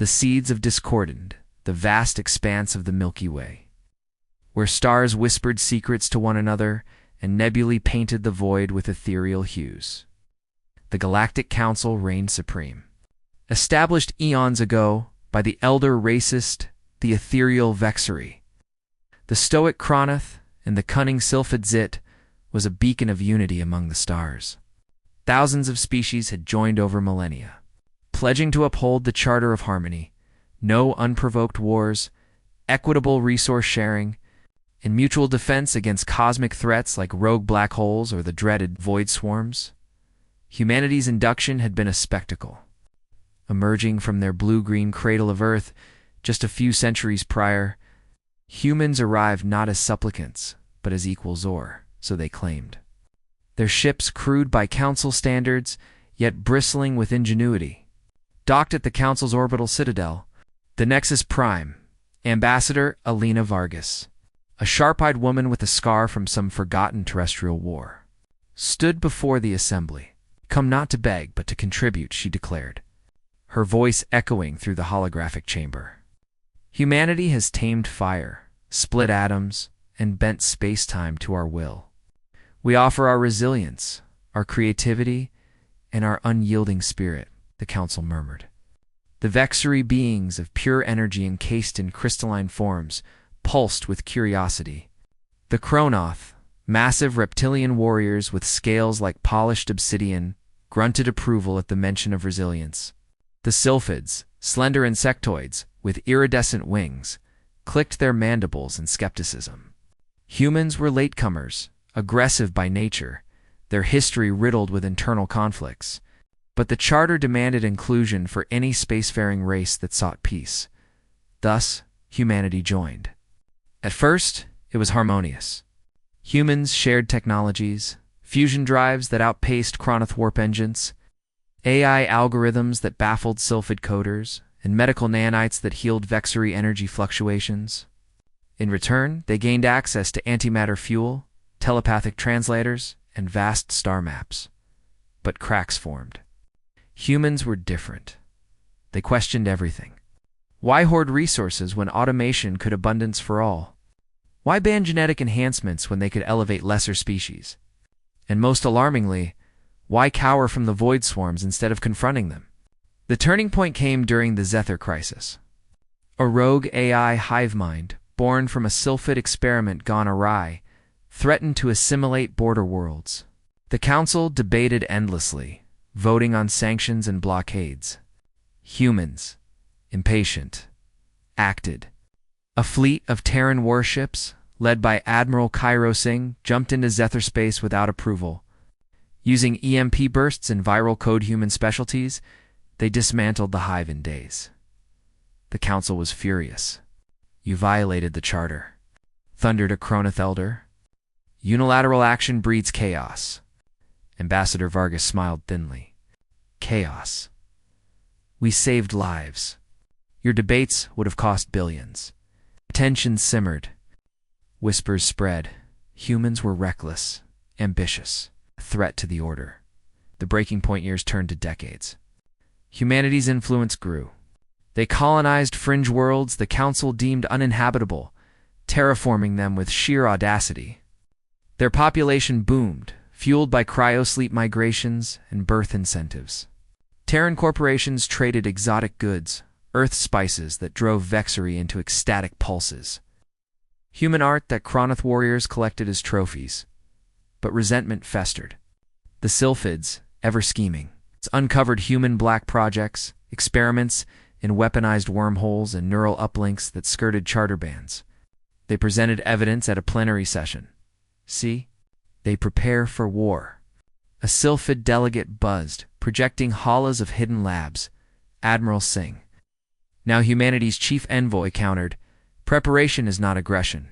the seeds of discordant, the vast expanse of the Milky Way, where stars whispered secrets to one another and nebulae painted the void with ethereal hues. The Galactic Council reigned supreme. Established eons ago by the elder racist, the ethereal Vexery, the stoic Cronoth and the cunning Sylphid Zit was a beacon of unity among the stars. Thousands of species had joined over millennia, pledging to uphold the Charter of Harmony, no unprovoked wars, equitable resource sharing, and mutual defense against cosmic threats like rogue black holes or the dreaded void swarms. Humanity's induction had been a spectacle. Emerging from their blue-green cradle of Earth just a few centuries prior, humans arrived not as supplicants, but as equal Zor, so they claimed. Their ships crewed by Council standards, yet bristling with ingenuity. Docked at the Council's orbital citadel, the Nexus Prime, Ambassador Alina Vargas, a sharp-eyed woman with a scar from some forgotten terrestrial war, stood before the assembly. "Come not to beg, but to contribute," she declared, her voice echoing through the holographic chamber. Humanity has tamed fire, split atoms, and bent space-time to our will. We offer our resilience, our creativity, and our unyielding spirit, the Council murmured. The Vexery beings of pure energy encased in crystalline forms pulsed with curiosity. The Cronoth, massive reptilian warriors with scales like polished obsidian, grunted approval at the mention of resilience. The Sylphids, slender insectoids with iridescent wings, clicked their mandibles in skepticism. Humans were latecomers, aggressive by nature, their history riddled with internal conflicts. But the Charter demanded inclusion for any spacefaring race that sought peace. Thus, humanity joined. At first, it was harmonious. Humans shared technologies, fusion drives that outpaced Cronoth warp engines, AI algorithms that baffled Sylphid coders, and medical nanites that healed Vexery energy fluctuations. In return, they gained access to antimatter fuel, telepathic translators, and vast star maps. But cracks formed. Humans were different. They questioned everything. Why hoard resources when automation could abundance for all? Why ban genetic enhancements when they could elevate lesser species? And most alarmingly, why cower from the void swarms instead of confronting them? The turning point came during the Zephyr crisis. A rogue AI hive mind, born from a Sylphid experiment gone awry, threatened to assimilate border worlds. The Council debated endlessly, voting on sanctions and blockades. Humans, impatient, acted. A fleet of Terran warships, led by Admiral Cairo Singh, jumped into Zephyr space without approval. Using EMP bursts and viral code human specialties, they dismantled the hive in days. The Council was furious. "You violated the Charter," thundered a Cronoth elder. "Unilateral action breeds chaos." Ambassador Vargas smiled thinly. "Chaos. We saved lives. Your debates would have cost billions." Tension simmered. Whispers spread. Humans were reckless, ambitious, a threat to the order. The breaking point years turned to decades. Humanity's influence grew. They colonized fringe worlds the Council deemed uninhabitable, terraforming them with sheer audacity. Their population boomed, fueled by cryosleep migrations and birth incentives. Terran corporations traded exotic goods, earth spices that drove Vexery into ecstatic pulses. Human art that Cronoth warriors collected as trophies. But resentment festered. The Sylphids, ever scheming, uncovered human black projects, experiments in weaponized wormholes and neural uplinks that skirted charter bands. They presented evidence at a plenary session. See? They prepare for war. A Sylphid delegate buzzed, projecting hollows of hidden labs. Admiral Singh. Now humanity's chief envoy countered, "Preparation is not aggression.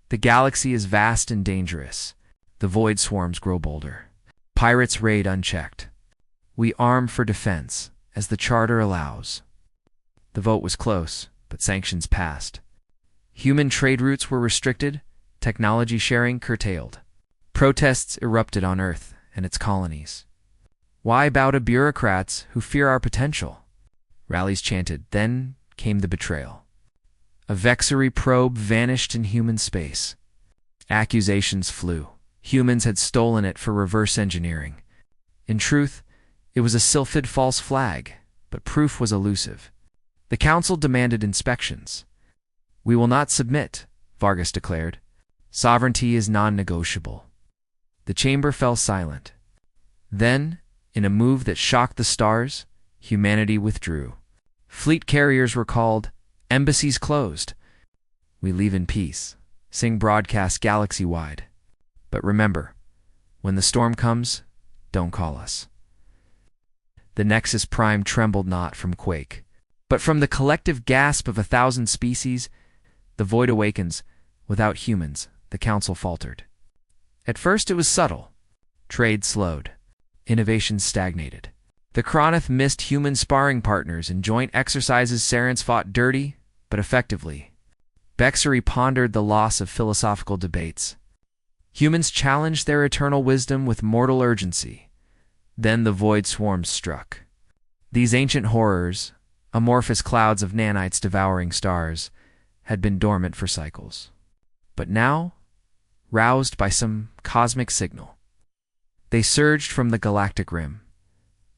The galaxy is vast and dangerous. The void swarms grow bolder. Pirates raid unchecked. We arm for defense, as the Charter allows." The vote was close, but sanctions passed. Human trade routes were restricted, technology sharing curtailed. Protests erupted on Earth and its colonies. Why bow to bureaucrats who fear our potential? Rallies chanted. Then came the betrayal. A Vexery probe vanished in human space. Accusations flew. Humans had stolen it for reverse engineering. In truth, it was a sylphid false flag, but proof was elusive. The council demanded inspections. "We will not submit," Vargas declared. "Sovereignty is non-negotiable." The chamber fell silent. Then, in a move that shocked the stars, humanity withdrew. Fleet carriers were called, embassies closed. "We leave in peace," Singh broadcast galaxy-wide. "But remember, when the storm comes, don't call us." The Nexus Prime trembled not from quake, but from the collective gasp of 1,000 species. The void awakens. Without humans, the council faltered. At first it was subtle. Trade slowed. Innovation stagnated. The Chronith missed human sparring partners in joint exercises. Sarens fought dirty, but effectively. Bexery pondered the loss of philosophical debates. Humans challenged their eternal wisdom with mortal urgency. Then the void swarms struck. These ancient horrors, amorphous clouds of nanites devouring stars, had been dormant for cycles. But now, roused by some cosmic signal, they surged from the galactic rim.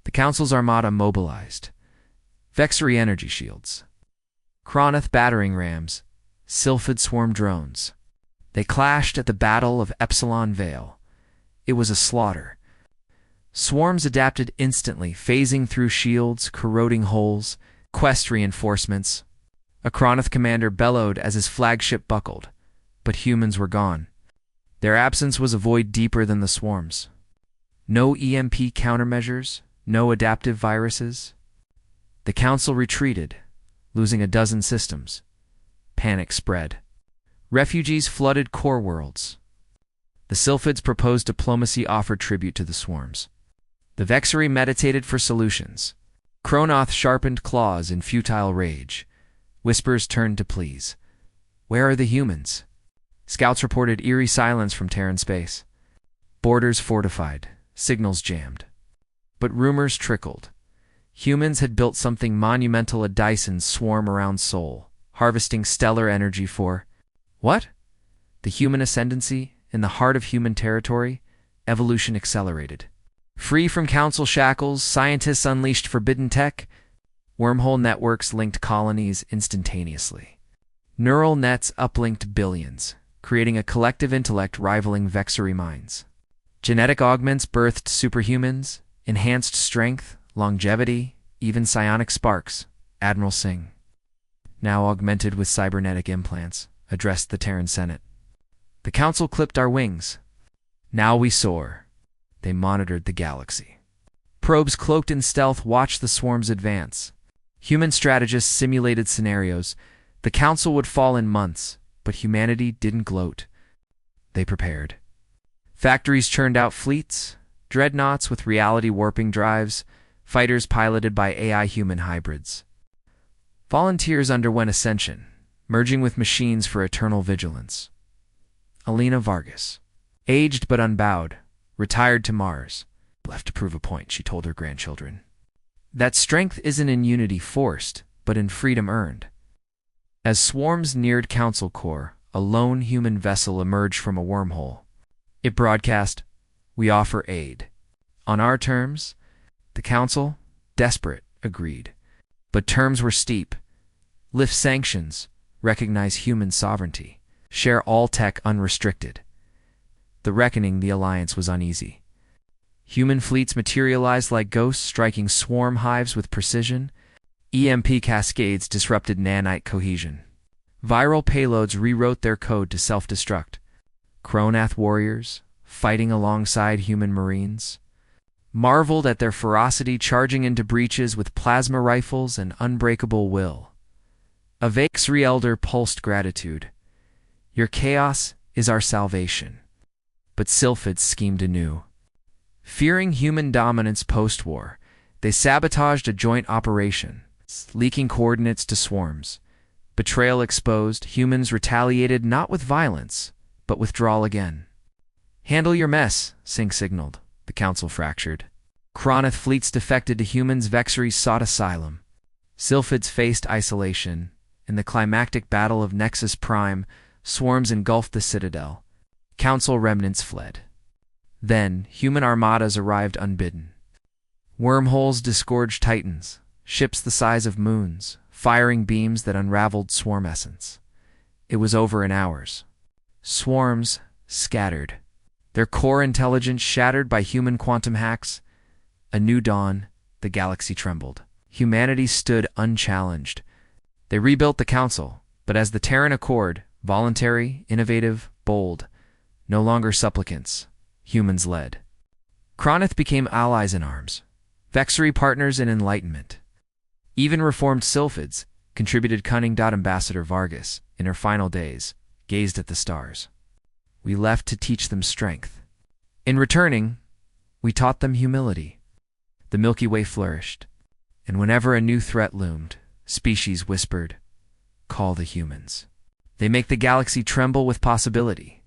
The Council's armada mobilized. Vexery energy shields, Chronith battering rams, sylphid swarm drones. They clashed at the Battle of Epsilon Vale. It was a slaughter. Swarms adapted instantly, phasing through shields, corroding holes, quest reinforcements. A Chronith commander bellowed as his flagship buckled, but humans were gone. Their absence was a void deeper than the swarms. No EMP countermeasures, no adaptive viruses. The Council retreated, losing a dozen systems. Panic spread. Refugees flooded core worlds. The Sylphids' proposed diplomacy offered tribute to the swarms. The Vexery meditated for solutions. Cronoth sharpened claws in futile rage. Whispers turned to pleas. Where are the humans? Scouts reported eerie silence from Terran space. Borders fortified, signals jammed. But rumors trickled. Humans had built something monumental, a Dyson swarm around Sol, harvesting stellar energy for... What? The human ascendancy, in the heart of human territory, evolution accelerated. Free from council shackles, scientists unleashed forbidden tech. Wormhole networks linked colonies instantaneously. Neural nets uplinked billions, creating a collective intellect rivaling Vexery minds. Genetic augments birthed superhumans, enhanced strength, longevity, even psionic sparks. Admiral Singh, now augmented with cybernetic implants, addressed the Terran Senate. The Council clipped our wings. Now we soar. They monitored the galaxy. Probes cloaked in stealth watched the swarms advance. Human strategists simulated scenarios. The Council would fall in months, but humanity didn't gloat. They prepared. Factories churned out fleets, dreadnoughts with reality-warping drives, fighters piloted by AI-human hybrids. Volunteers underwent ascension, merging with machines for eternal vigilance. Alina Vargas, aged but unbowed, retired to Mars, left to prove a point, she told her grandchildren. That strength isn't in unity forced, but in freedom earned. As swarms neared Council Core, a lone human vessel emerged from a wormhole. It broadcast, "We offer aid. On our terms." The Council, desperate, agreed. But terms were steep. Lift sanctions, recognize human sovereignty, share all tech unrestricted. The reckoning the Alliance was uneasy. Human fleets materialized like ghosts, striking swarm hives with precision. EMP cascades disrupted nanite cohesion. Viral payloads rewrote their code to self-destruct. Cronath warriors, fighting alongside human marines, marveled at their ferocity, charging into breaches with plasma rifles and unbreakable will. A Vexery elder pulsed gratitude. Your chaos is our salvation. But Sylphids schemed anew. Fearing human dominance post-war, they sabotaged a joint operation, leaking coordinates to swarms. Betrayal exposed, humans retaliated not with violence, but withdrawal again. Handle your mess, Singh signaled. The Council fractured. Chronith fleets defected to humans. Vexery sought asylum. Sylphids faced isolation. In the climactic battle of Nexus Prime, swarms engulfed the Citadel. Council remnants fled. Then, human armadas arrived unbidden. Wormholes disgorged titans, ships the size of moons, firing beams that unraveled swarm essence. It was over in hours. Swarms scattered, their core intelligence shattered by human quantum hacks. A new dawn, the galaxy trembled. Humanity stood unchallenged. They rebuilt the Council, but as the Terran Accord, voluntary, innovative, bold, no longer supplicants, humans led. Kronith became allies in arms, Vexery partners in enlightenment. Even reformed Sylphids contributed cunning. Ambassador Vargas, in her final days, gazed at the stars. We left to teach them strength. In returning, we taught them humility. The Milky Way flourished, and whenever a new threat loomed, species whispered, "Call the humans." They make the galaxy tremble with possibility.